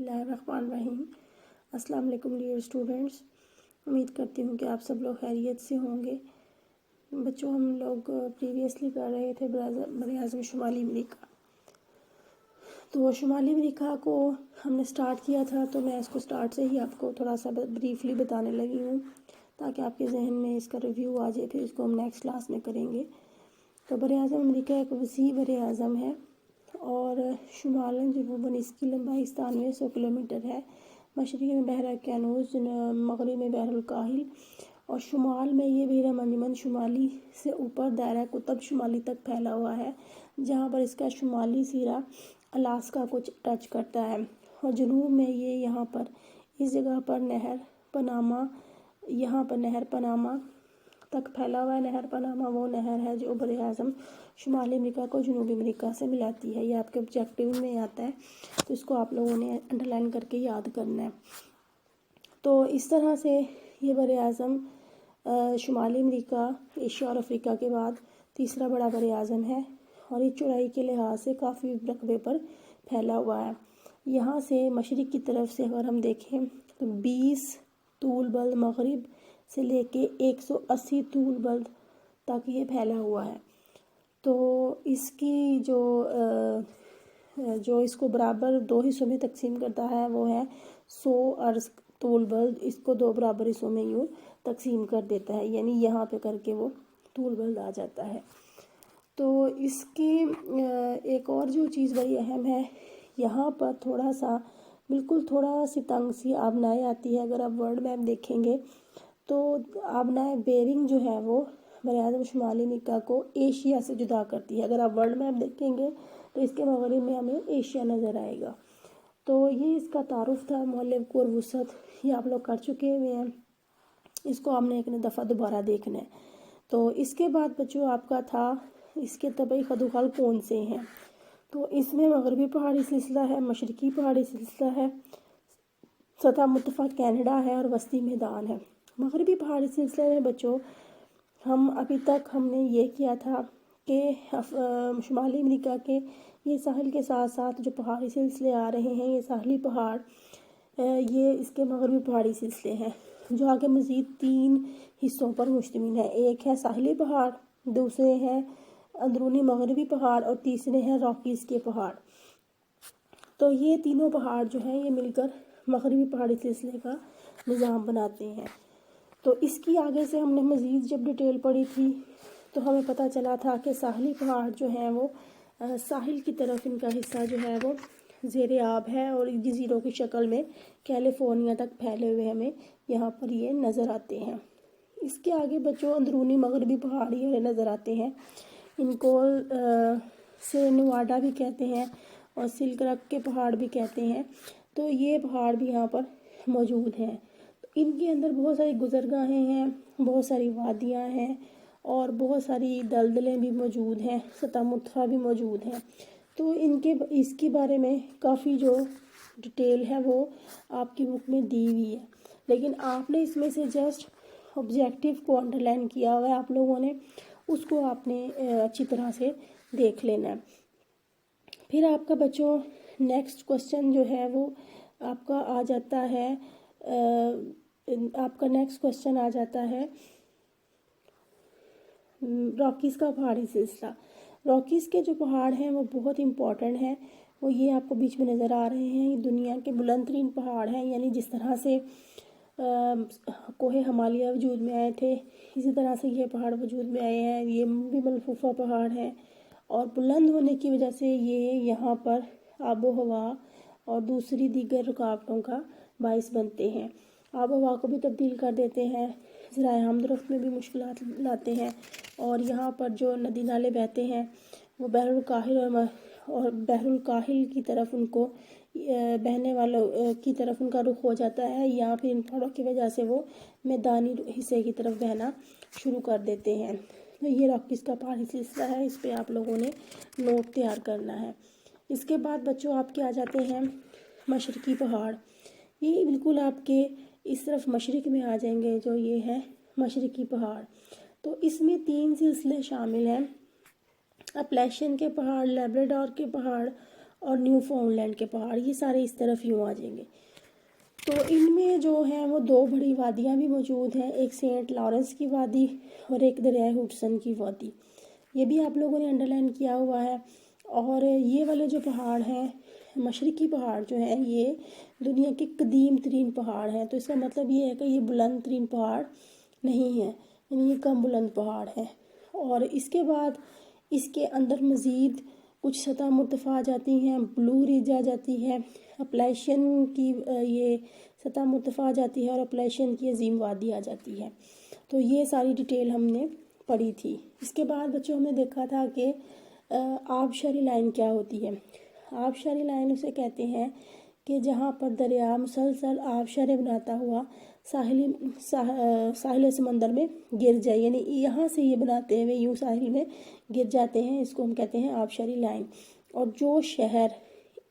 اللہ الرحمن الرحیم۔ السلام علیکم ڈیئر اسٹوڈنٹس، امید کرتی ہوں کہ آپ سب لوگ خیریت سے ہوں گے۔ بچوں، ہم لوگ پریویسلی کر رہے تھے براعظم شمالی امریکہ، تو شمالی امریکہ کو ہم نے سٹارٹ کیا تھا، تو میں اس کو سٹارٹ سے ہی آپ کو تھوڑا سا بریفلی بتانے لگی ہوں تاکہ آپ کے ذہن میں اس کا ریویو آ جائے، پھر اس کو ہم نیکسٹ کلاس میں کریں گے۔ تو براعظم امریکہ ایک وسیع براعظم ہے اور شمالاً جنوباً اس کی لمبائی 9700 کلومیٹر ہے۔ مشرقی میں بحیرہ قینوس، مغرب میں بحر الکاہل اور شمال میں یہ بحیرہ انجمن شمالی سے اوپر دائرہ قطب شمالی تک پھیلا ہوا ہے، جہاں پر اس کا شمالی سرا الاسکا کو ٹچ کرتا ہے، اور جنوب میں یہ یہاں پر اس جگہ پر نہر پاناما تک پھیلا ہوا ہے۔ نہر پاناما وہ نہر ہے جو براعظم شمالی امریکہ کو جنوبی امریکہ سے ملاتی ہے۔ یہ آپ کے آبجیکٹیو میں آتا ہے، تو اس کو آپ لوگوں نے انڈر لائن کر کے یاد کرنا ہے۔ تو اس طرح سے یہ براعظم شمالی امریکہ، ایشیا اور افریقہ کے بعد تیسرا بڑا براعظم ہے، اور یہ چوڑائی کے لحاظ سے کافی رقبے پر پھیلا ہوا ہے۔ یہاں سے مشرق کی طرف سے اگر ہم دیکھیں تو 20 طول بلد مغرب سے لے کے 180 طول بلد تک یہ پھیلا ہوا ہے۔ تو اس کی جو اس کو برابر 2 حصوں میں تقسیم کرتا ہے وہ ہے 100 ارض طول بلد، اس کو 2 برابر حصوں میں یوں تقسیم کر دیتا ہے، یعنی یہاں پہ کر کے وہ طول بلد آ جاتا ہے۔ تو اس کی ایک اور جو چیز بڑی اہم ہے، یہاں پر بالکل تھوڑا سی تنگ سی آبنائے آتی ہے۔ اگر آپ ورلڈ میپ دیکھیں گے تو آبنائے بیرنگ جو ہے وہ براعظم شمالی امریکہ کو ایشیا سے جدا کرتی ہے۔ اگر آپ ورلڈ میپ دیکھیں گے تو اس کے مغرب میں ہمیں ایشیا نظر آئے گا۔ تو یہ اس کا تعارف تھا، مؤلف کو اور وسعت یہ آپ لوگ کر چکے ہوئے ہیں، اس کو آپ نے ایک دفعہ دوبارہ دیکھنا ہے۔ تو اس کے بعد بچوں آپ کا تھا اس کے طبعی خد و خال کون سے ہیں۔ تو اس میں مغربی پہاڑی سلسلہ ہے، مشرقی پہاڑی سلسلہ ہے، سطح مرتفع کینیڈا ہے اور وسطی میدان ہے۔ مغربی پہاڑی سلسلے میں بچوں ابھی تک ہم نے یہ کیا تھا کہ شمالی امریکہ کے یہ ساحل کے ساتھ ساتھ جو پہاڑی سلسلے آ رہے ہیں، یہ ساحلی پہاڑ، یہ اس کے مغربی پہاڑی سلسلے ہیں، جو آگے مزید 3 حصوں پر مشتمل ہے۔ ایک ہے ساحلی پہاڑ، دوسرے ہیں اندرونی مغربی پہاڑ، اور تیسرے ہیں راکیز کے پہاڑ۔ تو یہ تینوں پہاڑ جو ہیں یہ مل کر مغربی پہاڑی سلسلے کا نظام بناتے ہیں۔ تو اس کی آگے سے ہم نے مزید جب ڈیٹیل پڑھی تھی تو ہمیں پتہ چلا تھا کہ ساحلی پہاڑ جو ہیں وہ ساحل کی طرف ان کا حصہ جو ہے وہ زیر آب ہے، اور جزیروں کی شکل میں کیلیفورنیا تک پھیلے ہوئے ہمیں یہاں پر یہ نظر آتے ہیں۔ اس کے آگے بچوں اندرونی مغربی پہاڑی نظر آتے ہیں، ان کو نیواڈا بھی کہتے ہیں اور سلک رک کے پہاڑ بھی کہتے ہیں۔ تو یہ پہاڑ بھی یہاں پر موجود ہیں۔ ان کے اندر بہت ساری گزرگاہیں ہیں، بہت ساری وادیاں ہیں، اور بہت ساری دلدلیں بھی موجود ہیں، سطح مرتفع بھی موجود ہیں۔ تو اس کے بارے میں کافی جو ڈیٹیل ہے وہ آپ کی بک میں دی ہوئی ہے، لیکن آپ نے اس میں سے جسٹ آبجیکٹیو کو انڈر لائن کیا ہوا ہے آپ لوگوں نے، اس کو آپ نے اچھی طرح سے دیکھ لینا ہے۔ پھر آپ کا بچوں نیکسٹ کوسچن جو ہے وہ آپ کا آ جاتا ہے، آپ کا نیکسٹ کوسچن آ جاتا ہے راکیز کا پہاڑی سلسلہ۔ راکیز کے جو پہاڑ ہیں وہ بہت امپورٹنٹ ہیں، وہ یہ آپ کو بیچ میں نظر آ رہے ہیں، یہ دنیا کے بلند ترین پہاڑ ہیں، یعنی جس طرح سے کوہ ہمالیہ وجود میں آئے تھے اسی طرح سے یہ پہاڑ وجود میں آئے ہیں۔ یہ بھی ملفوفہ پہاڑ ہیں، اور بلند ہونے کی وجہ سے یہ یہاں پر آب و ہوا اور دوسری دیگر رکاوٹوں کا باعث بنتے ہیں، آب و ہوا کو بھی تبدیل کر دیتے ہیں، ذرائع آمد و رفت میں بھی مشکلات لاتے ہیں، اور یہاں پر جو ندی نالے بہتے ہیں وہ بحر الکاہل کی طرف ان کو بہنے والوں کی طرف ان کا رخ ہو جاتا ہے، یا پھر ان پہاڑوں کی وجہ سے وہ میدانی حصے کی طرف بہنا شروع کر دیتے ہیں۔ تو یہ راکیز کا پہاڑی سلسلہ ہے، اس پہ آپ لوگوں نے نوٹ تیار کرنا ہے۔ اس کے بعد بچوں آپ کے آ جاتے ہیں مشرقی پہاڑ۔ یہ بالکل آپ کے اس طرف مشرق میں آ جائیں گے، جو یہ ہے مشرقی پہاڑ۔ تو اس میں 3 سلسلے شامل ہیں، اپلیشین کے پہاڑ، لیبراڈور کے پہاڑ اور نیو فاؤنڈ لینڈ کے پہاڑ، یہ سارے اس طرف یوں آ جائیں گے۔ تو ان میں جو ہیں وہ دو بڑی وادیاں بھی موجود ہیں، ایک سینٹ لارنس کی وادی اور ایک دریائے ہڈسن کی وادی، یہ بھی آپ لوگوں نے انڈر لائن کیا ہوا ہے۔ اور یہ والے جو پہاڑ ہیں، مشرقی پہاڑ جو ہیں، یہ دنیا کے قدیم ترین پہاڑ ہیں، تو اس کا مطلب یہ ہے کہ یہ بلند ترین پہاڑ نہیں ہیں، یعنی یہ کم بلند پہاڑ ہیں۔ اور اس کے بعد اس کے اندر مزید کچھ سطح مرتفع آ جاتی ہیں، بلو ریج آ جاتی ہے، اپلیشین کی یہ سطح مرتفع آ جاتی ہے، اور اپلیشین کی عظیم وادی آ جاتی ہے۔ تو یہ ساری ڈیٹیل ہم نے پڑھی تھی۔ اس کے بعد بچوں ہم نے دیکھا تھا کہ آبشاری لائن کیا ہوتی ہے۔ آبشاری لائن اسے کہتے ہیں کہ جہاں پر دریا مسلسل آبشاریں بناتا ہوا ساحل سمندر میں گر جائے، یعنی یہاں سے یہ بناتے ہوئے یوں ساحل میں گر جاتے ہیں، اس کو ہم کہتے ہیں آبشاری لائن۔ اور جو شہر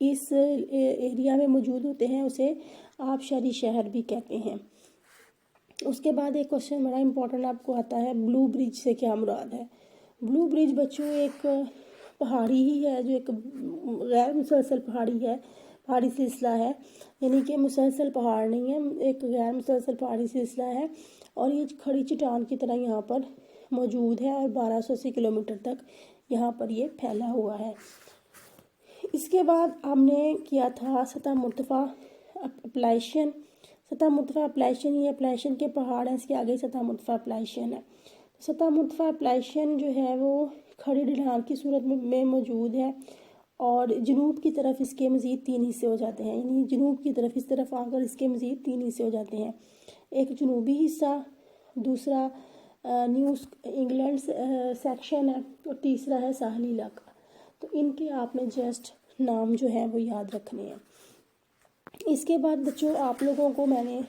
اس ایریا میں موجود ہوتے ہیں اسے آبشاری شہر بھی کہتے ہیں۔ اس کے بعد ایک کوشچن بڑا امپورٹنٹ آپ کو آتا ہے، بلو برج سے کیا مراد ہے؟ بلو برج بچوں ایک پہاڑی ہی ہے، جو ایک غیر مسلسل پہاڑی سلسلہ ہے، یعنی کہ مسلسل پہاڑ نہیں ہے، ایک غیر مسلسل پہاڑی سلسلہ ہے، اور یہ کھڑی چٹان کی طرح یہاں پر موجود ہے، اور 1280 کلومیٹر تک یہاں پر یہ پھیلا ہوا ہے۔ اس کے بعد ہم نے کیا تھا سطح مرتفع اپلیشین۔ سطح مرتفع اپلیشین، یہ اپلیشین کے پہاڑ ہیں، اس کے آگے سطح مرتفع اپلیشین ہے۔ سطح مرتفع اپلیشین جو ہے وہ کھڑی ڈھلان کی صورت میں موجود ہے، اور جنوب کی طرف اس کے مزید 3 حصے ہو جاتے ہیں، یعنی جنوب کی طرف اس طرف آ کر اس کے مزید 3 حصے ہو جاتے ہیں، ایک جنوبی حصہ، دوسرا نیو انگلینڈ سیکشن ہے، اور تیسرا ہے ساحلی علاقہ۔ تو ان کے آپ نے جسٹ نام جو ہے وہ یاد رکھنے ہیں۔ اس کے بعد بچوں آپ لوگوں کو میں نے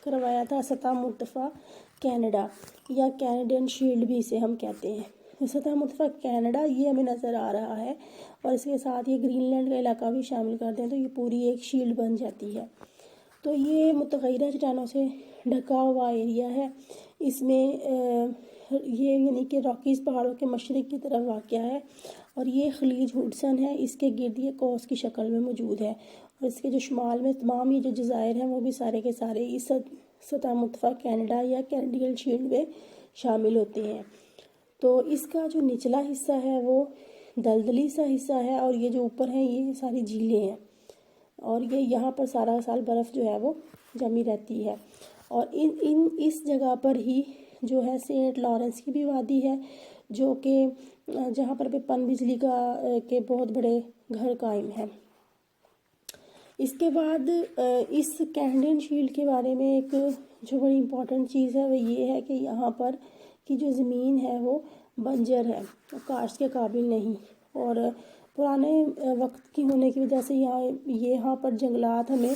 کروایا تھا سطح مرتفع کینیڈا، یا کینیڈین شیلڈ بھی اسے ہم کہتے ہیں۔ سطح مرتفع کینیڈا یہ ہمیں نظر آ رہا ہے، اور اس کے ساتھ یہ گرین لینڈ کا علاقہ بھی شامل کر دیں تو یہ پوری ایک شیلڈ بن جاتی ہے۔ تو یہ متغیرہ چٹانوں سے ڈھکا ہوا ایریا ہے، اس میں یہ یعنی کہ راکیز پہاڑوں کے مشرق کی طرف واقع ہے، اور یہ خلیج ہڈسن ہے، اس کے گرد یہ قوس کی شکل میں موجود ہے، اور اس کے جو شمال میں تمام یہ جو جزائر ہیں وہ بھی سارے کے سارے اس سطح مرتفع کینیڈا یا کینیڈین شیلڈ میں شامل ہوتے ہیں۔ تو اس کا جو نچلا حصہ ہے وہ دلدلی سا حصہ ہے، اور یہ جو اوپر ہیں یہ ساری جھیلیں ہیں، اور یہ یہاں پر سارا سال برف جو ہے وہ جمی رہتی ہے۔ اور اس جگہ پر ہی جو ہے سینٹ لارنس کی بھی وادی ہے، جو کہ جہاں پر پن بجلی کے بہت بڑے گھر قائم ہیں۔ اس کے بعد اس کینیڈین شیلڈ کے بارے میں ایک جو بڑی امپورٹنٹ چیز ہے وہ یہ ہے کہ یہاں پر کی جو زمین ہے وہ بنجر ہے، کاشت کے قابل نہیں، اور پرانے وقت کی ہونے کی وجہ سے یہاں پر جنگلات ہمیں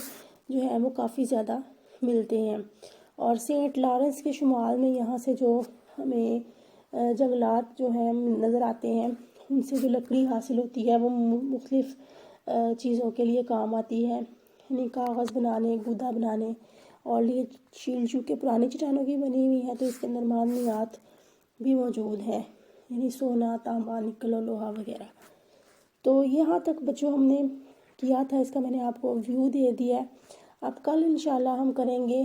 جو ہے وہ کافی زیادہ ملتے ہیں، اور سینٹ لارنس کے شمال میں یہاں سے جو ہمیں جنگلات جو ہیں نظر آتے ہیں، ان سے جو لکڑی حاصل ہوتی ہے وہ مختلف چیزوں کے لیے کام آتی ہے، یعنی کاغذ بنانے، گودا بنانے، اور یہ شیلڈ چونکہ پرانی چٹانوں کی بنی ہوئی ہے تو اس کے اندر معدنیات بھی موجود ہیں، یعنی سونا، تانبا، نکل اور لوہا وغیرہ۔ تو یہاں تک بچوں ہم نے کیا تھا، اس کا میں نے آپ کو ویو دے دیا ہے۔ اب کل انشاءاللہ ہم کریں گے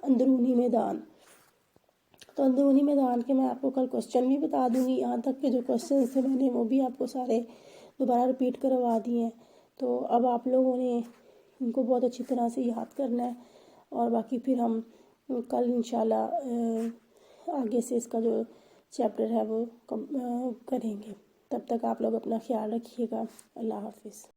اندرونی میدان۔ تو اندرونی میدان کے میں آپ کو کل کوسچن بھی بتا دوں گی، یہاں تک کہ جو کوسچنز تھے میں نے وہ بھی آپ کو سارے دوبارہ رپیٹ کروا دیے ہیں۔ تو اب آپ لوگوں نے ان کو بہت اچھی طرح سے یاد کرنا ہے، اور باقی پھر ہم کل انشاءاللہ آگے سے اس کا جو چیپٹر ہے وہ کریں گے۔ تب تک آپ لوگ اپنا خیال رکھیے گا۔ اللہ حافظ۔